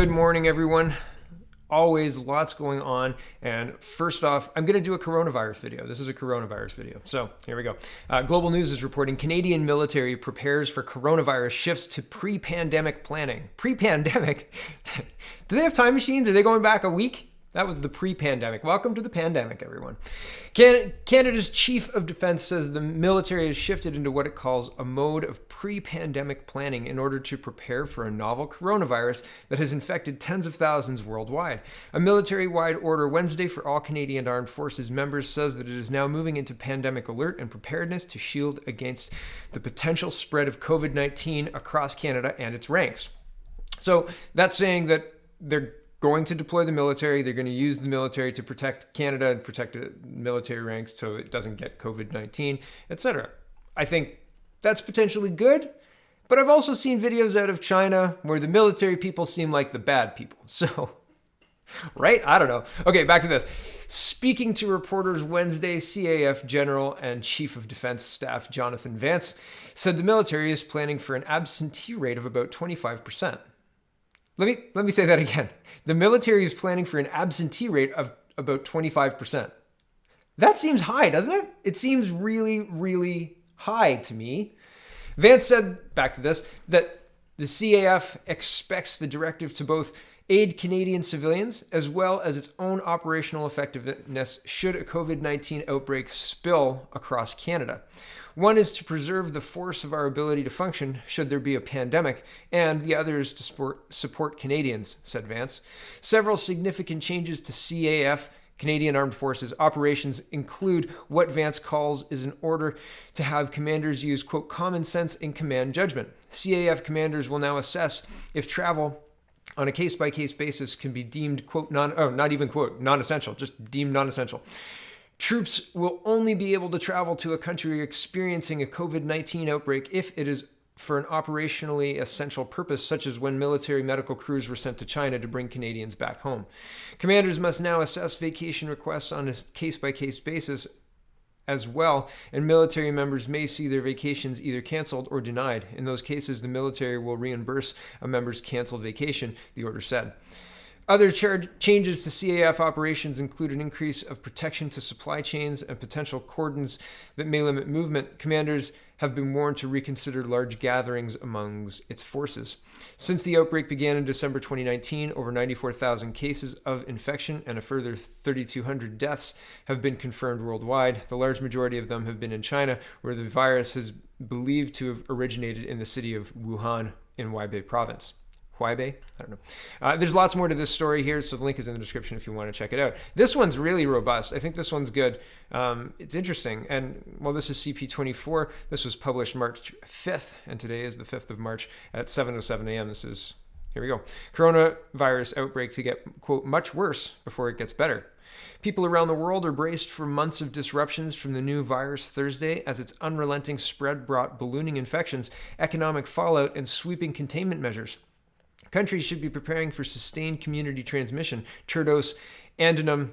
Good morning, everyone. Always lots going on. And first off, I'm going to do a coronavirus video. This is a coronavirus video. So here we go. Global News is reporting Canadian military prepares for coronavirus shifts to pre-pandemic planning. Pre-pandemic? Do they have time machines? Are they going back a week? That was the pre-pandemic. Welcome to the pandemic, everyone. Canada's Chief of Defence says the military has shifted into what it calls a mode of pre-pandemic planning in order to prepare for a novel coronavirus that has infected tens of thousands worldwide. A military-wide order Wednesday for all Canadian Armed Forces members says that it is now moving into pandemic alert and preparedness to shield against the potential spread of COVID-19 across Canada and its ranks. So that's saying that they're going to deploy the military. They're going to use the military to protect Canada and protect military ranks so it doesn't get COVID-19, etc. I think that's potentially good, but I've also seen videos out of China where the military people seem like the bad people. So, right? I don't know. Okay, back to this. Speaking to reporters Wednesday, CAF General and Chief of Defense Staff Jonathan Vance said the military is planning for an absentee rate of about 25%. Let me say that again. The military is planning for an absentee rate of about 25%. That seems high, doesn't it? It seems really, really high to me. Vance said, back to this, that the CAF expects the directive to both aid Canadian civilians as well as its own operational effectiveness should a COVID-19 outbreak spill across Canada. One is to preserve the force of our ability to function should there be a pandemic, and the other is to support Canadians, said Vance. Several significant changes to CAF, Canadian Armed Forces operations, include what Vance calls is an order to have commanders use, quote, common sense in command judgment. CAF commanders will now assess if travel on a case-by-case basis can be deemed, quote, non-essential, just deemed non-essential. Troops will only be able to travel to a country experiencing a COVID-19 outbreak if it is for an operationally essential purpose, such as when military medical crews were sent to China to bring Canadians back home. Commanders must now assess vacation requests on a case-by-case basis as well, and military members may see their vacations either canceled or denied. In those cases, the military will reimburse a member's canceled vacation, the order said. Other changes to CAF operations include an increase of protection to supply chains and potential cordons that may limit movement. Commanders have been warned to reconsider large gatherings amongst its forces. Since the outbreak began in December 2019, over 94,000 cases of infection and a further 3,200 deaths have been confirmed worldwide. The large majority of them have been in China, where the virus is believed to have originated in the city of Wuhan in Hubei province. Hubei? I don't know. There's lots more to this story here, so the link is in the description if you want to check it out. This one's really robust. I think this one's good. It's interesting. And well, this is CP24. This was published March 5th, and today is the 5th of March at 7:07 a.m. Here we go. Coronavirus outbreak to get, quote, much worse before it gets better. People around the world are braced for months of disruptions from the new virus Thursday as its unrelenting spread brought ballooning infections, economic fallout, and sweeping containment measures. Countries should be preparing for sustained community transmission. Tedros Adhanom,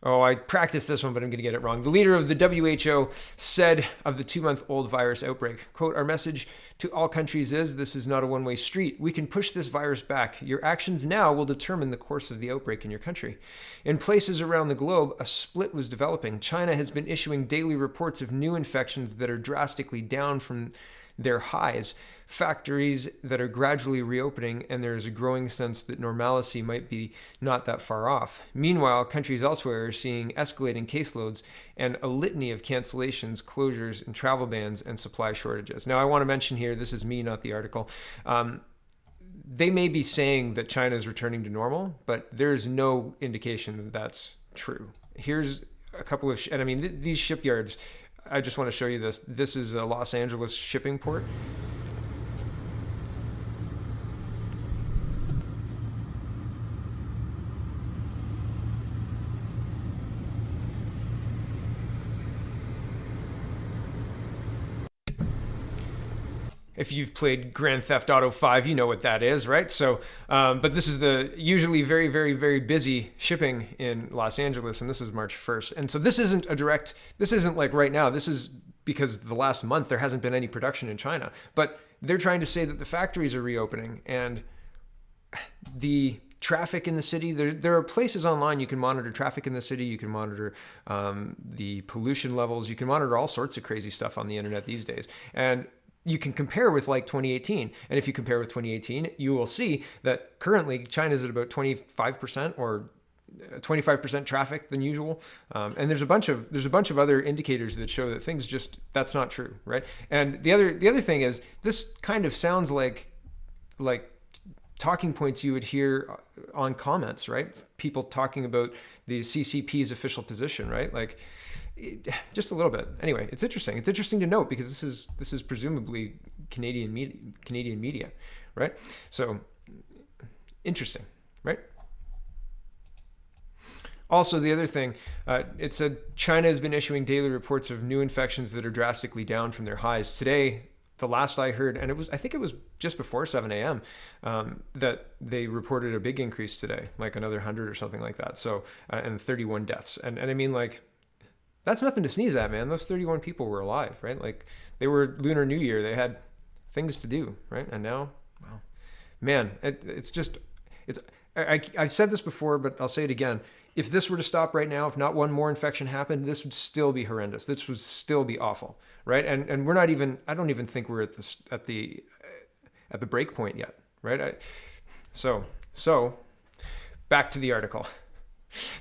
I practiced this one, but I'm going to get it wrong. The leader of the WHO said of the 2-month-old virus outbreak, quote, our message to all countries is this is not a one-way street. We can push this virus back. Your actions now will determine the course of the outbreak in your country. In places around the globe, a split was developing. China has been issuing daily reports of new infections that are drastically down from their highs, factories that are gradually reopening, and there is a growing sense that normalcy might be not that far off. Meanwhile, countries elsewhere are seeing escalating caseloads and a litany of cancellations, closures, and travel bans and supply shortages. Now, I want to mention here, this is me, not the article. They may be saying that China is returning to normal, but there's no indication that that's true. Here's a couple of, these shipyards, I just want to show you this. This is a Los Angeles shipping port. If you've played Grand Theft Auto 5, you know what that is, right? So, but this is the usually very, very, very busy shipping in Los Angeles, and this is March 1st. And so this isn't like right now. This is because the last month there hasn't been any production in China. But they're trying to say that the factories are reopening, and the traffic in the city. There are places online you can monitor traffic in the city. You can monitor the pollution levels. You can monitor all sorts of crazy stuff on the internet these days. And you can compare with like 2018. And if you compare with 2018, you will see that currently China is at about 25% or 25% traffic than usual. And there's a bunch of other indicators that show that things just, that's not true, right? And the other thing is, this kind of sounds like talking points you would hear on comments, right? People talking about the CCP's official position, right? Like, just a little bit. Anyway, it's interesting. It's interesting to note because this is presumably Canadian media, right? So interesting, right? Also, the other thing, it said China has been issuing daily reports of new infections that are drastically down from their highs. Today, the last I heard, and I think it was just before 7 a.m., that they reported a big increase today, like another 100 or something like that. So, and 31 deaths. And I mean, like, that's nothing to sneeze at, man. Those 31 people were alive, right? Like, they were Lunar New Year. They had things to do, right? And now, wow, man, I've said this before, but I'll say it again. If this were to stop right now, if not one more infection happened, this would still be horrendous. This would still be awful, right? And we're not even, I don't even think we're at the break point yet, right? So back to the article.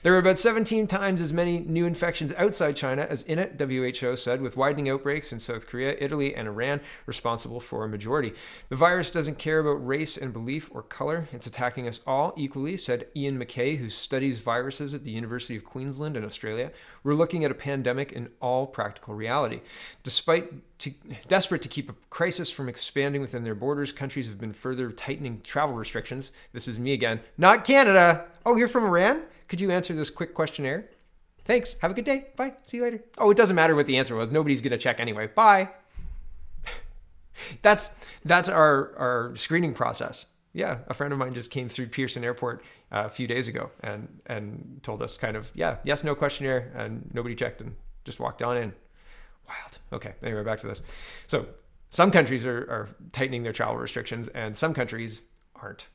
There were about 17 times as many new infections outside China as in it, WHO said, with widening outbreaks in South Korea, Italy, and Iran responsible for a majority. The virus doesn't care about race and belief or color. It's attacking us all equally, said Ian McKay, who studies viruses at the University of Queensland in Australia. We're looking at a pandemic in all practical reality. Desperate to keep a crisis from expanding within their borders, countries have been further tightening travel restrictions. This is me again. Not Canada. Oh, you're from Iran? Could you answer this quick questionnaire? Thanks. Have a good day. Bye. See you later. Oh, it doesn't matter what the answer was. Nobody's going to check anyway. Bye. That's our screening process. Yeah, a friend of mine just came through Pearson Airport a few days ago and told us kind of, yeah, yes, no questionnaire, and nobody checked and just walked on in. Wild. Okay, anyway, back to this. So some countries are tightening their travel restrictions and some countries aren't.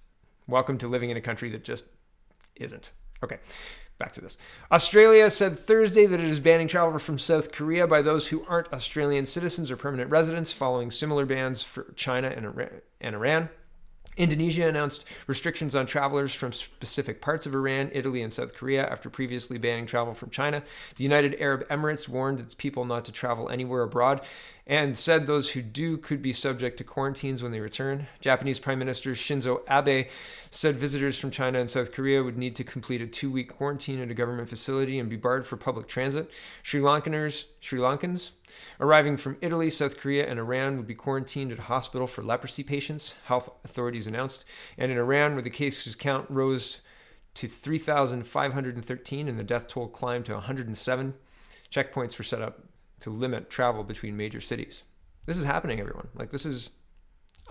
Welcome to living in a country that just isn't. Okay, back to this. Australia said Thursday that it is banning travel from South Korea by those who aren't Australian citizens or permanent residents, following similar bans for China and Iran. Indonesia announced restrictions on travelers from specific parts of Iran, Italy, and South Korea after previously banning travel from China. The United Arab Emirates warned its people not to travel anywhere abroad and said those who do could be subject to quarantines when they return. Japanese Prime Minister Shinzo Abe said visitors from China and South Korea would need to complete a 2-week quarantine at a government facility and be barred for public transit. Sri Lankans arriving from Italy, South Korea, and Iran would be quarantined at a hospital for leprosy patients, health authorities announced. And in Iran, where the cases count rose to 3,513 and the death toll climbed to 107, checkpoints were set up to limit travel between major cities. This is happening, everyone. Like, this is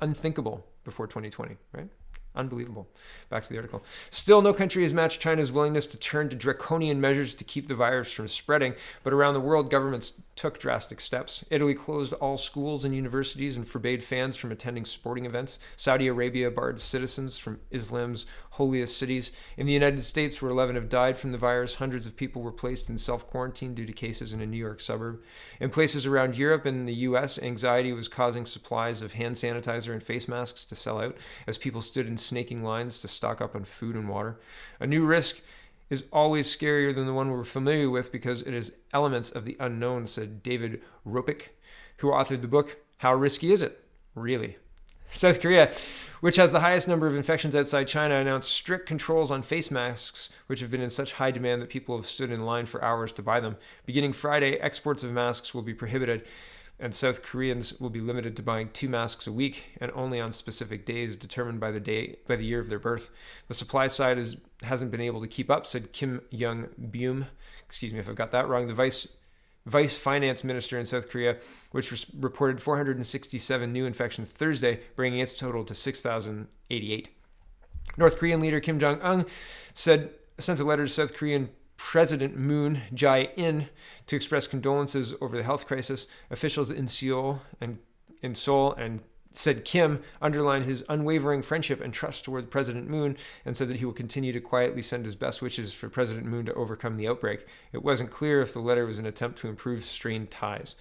unthinkable before 2020, right? Unbelievable. Back to the article. Still, no country has matched China's willingness to turn to draconian measures to keep the virus from spreading, but around the world, governments took drastic steps. Italy closed all schools and universities and forbade fans from attending sporting events. Saudi Arabia barred citizens from Islam's holiest cities. In the United States, where 11 have died from the virus, hundreds of people were placed in self-quarantine due to cases in a New York suburb. In places around Europe and the U.S., anxiety was causing supplies of hand sanitizer and face masks to sell out as people stood in snaking lines to stock up on food and water. A new risk is always scarier than the one we're familiar with because it is elements of the unknown, said David Ropik, who authored the book, How Risky Is It? Really? South Korea, which has the highest number of infections outside China, announced strict controls on face masks, which have been in such high demand that people have stood in line for hours to buy them. Beginning Friday, exports of masks will be prohibited, and South Koreans will be limited to buying 2 masks a week and only on specific days determined by the year of their birth. The supply side hasn't been able to keep up, said Kim Young-byum. Excuse me if I've got that wrong. The vice finance minister in South Korea, which reported 467 new infections Thursday, bringing its total to 6,088. North Korean leader Kim Jong-un sent a letter to South Korean President Moon Jae-in to express condolences over the health crisis. Officials in Seoul and said Kim underlined his unwavering friendship and trust toward President Moon and said that he will continue to quietly send his best wishes for President Moon to overcome the outbreak. It wasn't clear if the letter was an attempt to improve strained ties.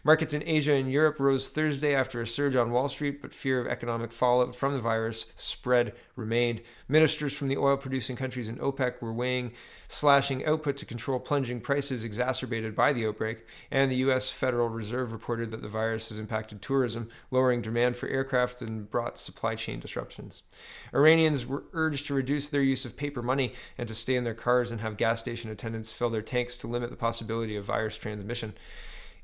Markets in Asia and Europe rose Thursday after a surge on Wall Street, but fear of economic fallout from the virus spread remained. Ministers from the oil-producing countries in OPEC were slashing output to control plunging prices exacerbated by the outbreak, and the U.S. Federal Reserve reported that the virus has impacted tourism, lowering demand for aircraft and brought supply chain disruptions. Iranians were urged to reduce their use of paper money and to stay in their cars and have gas station attendants fill their tanks to limit the possibility of virus transmission.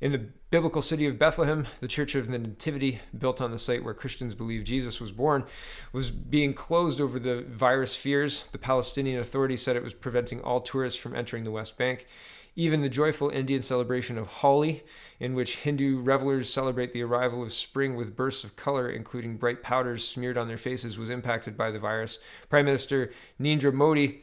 In the biblical city of Bethlehem, the Church of the Nativity, built on the site where Christians believe Jesus was born, was being closed over the virus fears. The Palestinian Authority said it was preventing all tourists from entering the West Bank. Even the joyful Indian celebration of Holi, in which Hindu revelers celebrate the arrival of spring with bursts of color, including bright powders smeared on their faces, was impacted by the virus. Prime Minister Narendra Modi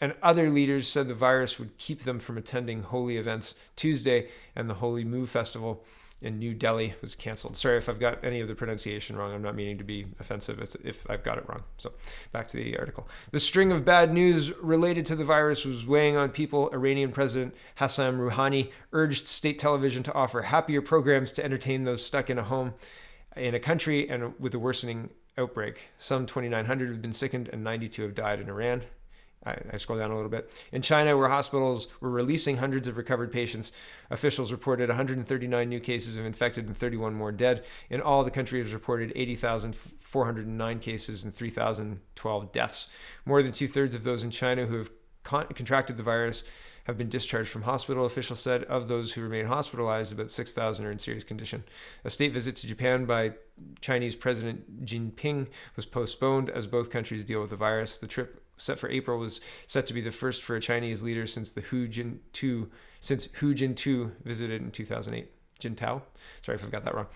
and other leaders said the virus would keep them from attending holy events Tuesday, and the Holy Moo Festival in New Delhi was canceled. Sorry if I've got any of the pronunciation wrong. I'm not meaning to be offensive if I've got it wrong. So back to the article. The string of bad news related to the virus was weighing on people. Iranian President Hassan Rouhani urged state television to offer happier programs to entertain those stuck in a home in a country and with a worsening outbreak. Some 2,900 have been sickened and 92 have died in Iran. I scroll down a little bit. In China, where hospitals were releasing hundreds of recovered patients, officials reported 139 new cases of infected and 31 more dead. In all, the country has reported 80,409 cases and 3,012 deaths. More than two-thirds of those in China who have contracted the virus have been discharged from hospital, officials said. Of those who remain hospitalized, about 6,000 are in serious condition. A state visit to Japan by Chinese President Jinping was postponed as both countries deal with the virus. The trip set for April was set to be the first for a Chinese leader since Hu Jintao visited in 2008. Jintao? Sorry if I've got that wrong.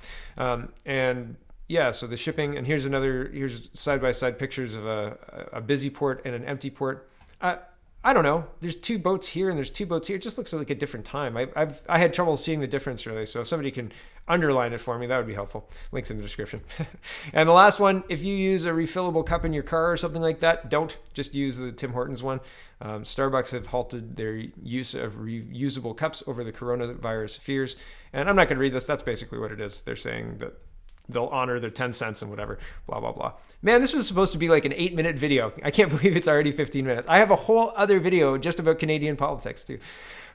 So the shipping, and here's side-by-side pictures of a busy port and an empty port. I don't know. There's two boats here and there's two boats here. It just looks like a different time. I had trouble seeing the difference really. So if somebody can underline it for me, that would be helpful. Links in the description. And the last one, if you use a refillable cup in your car or something like that, don't just use the Tim Hortons one. Starbucks have halted their use of reusable cups over the coronavirus fears. And I'm not going to read this. That's basically what it is. They're saying that they'll honor their 10 cents and whatever, blah, blah, blah. Man, this was supposed to be like an 8-minute video. I can't believe it's already 15 minutes. I have a whole other video just about Canadian politics too.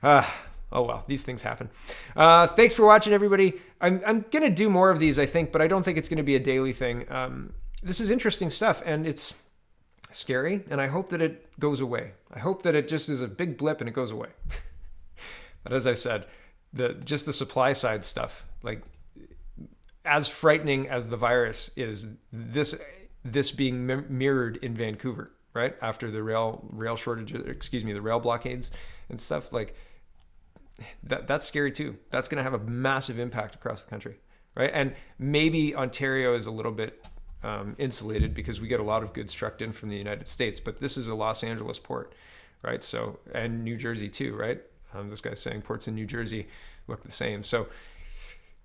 Oh well, these things happen. Thanks for watching, everybody. I'm going to do more of these, I think, but I don't think it's going to be a daily thing. This is interesting stuff, and it's scary, and I hope that it goes away. I hope that it just is a big blip and it goes away. But as I said, the supply side stuff, like, as frightening as the virus is, this being mirrored in Vancouver, right? After the rail shortages, the rail blockades and stuff, like that's scary too. That's going to have a massive impact across the country, right? And maybe Ontario is a little bit insulated because we get a lot of goods trucked in from the United States, but this is a Los Angeles port, right? So, and New Jersey too, right? This guy's saying ports in New Jersey look the same. So,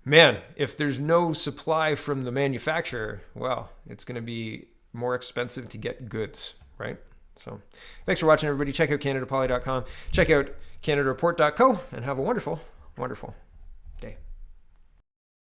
man, if there's no supply from the manufacturer, well, it's going to be more expensive to get goods, right? So thanks for watching, everybody. Check out CanadaPoly.com. Check out CanadaReport.co and have a wonderful, wonderful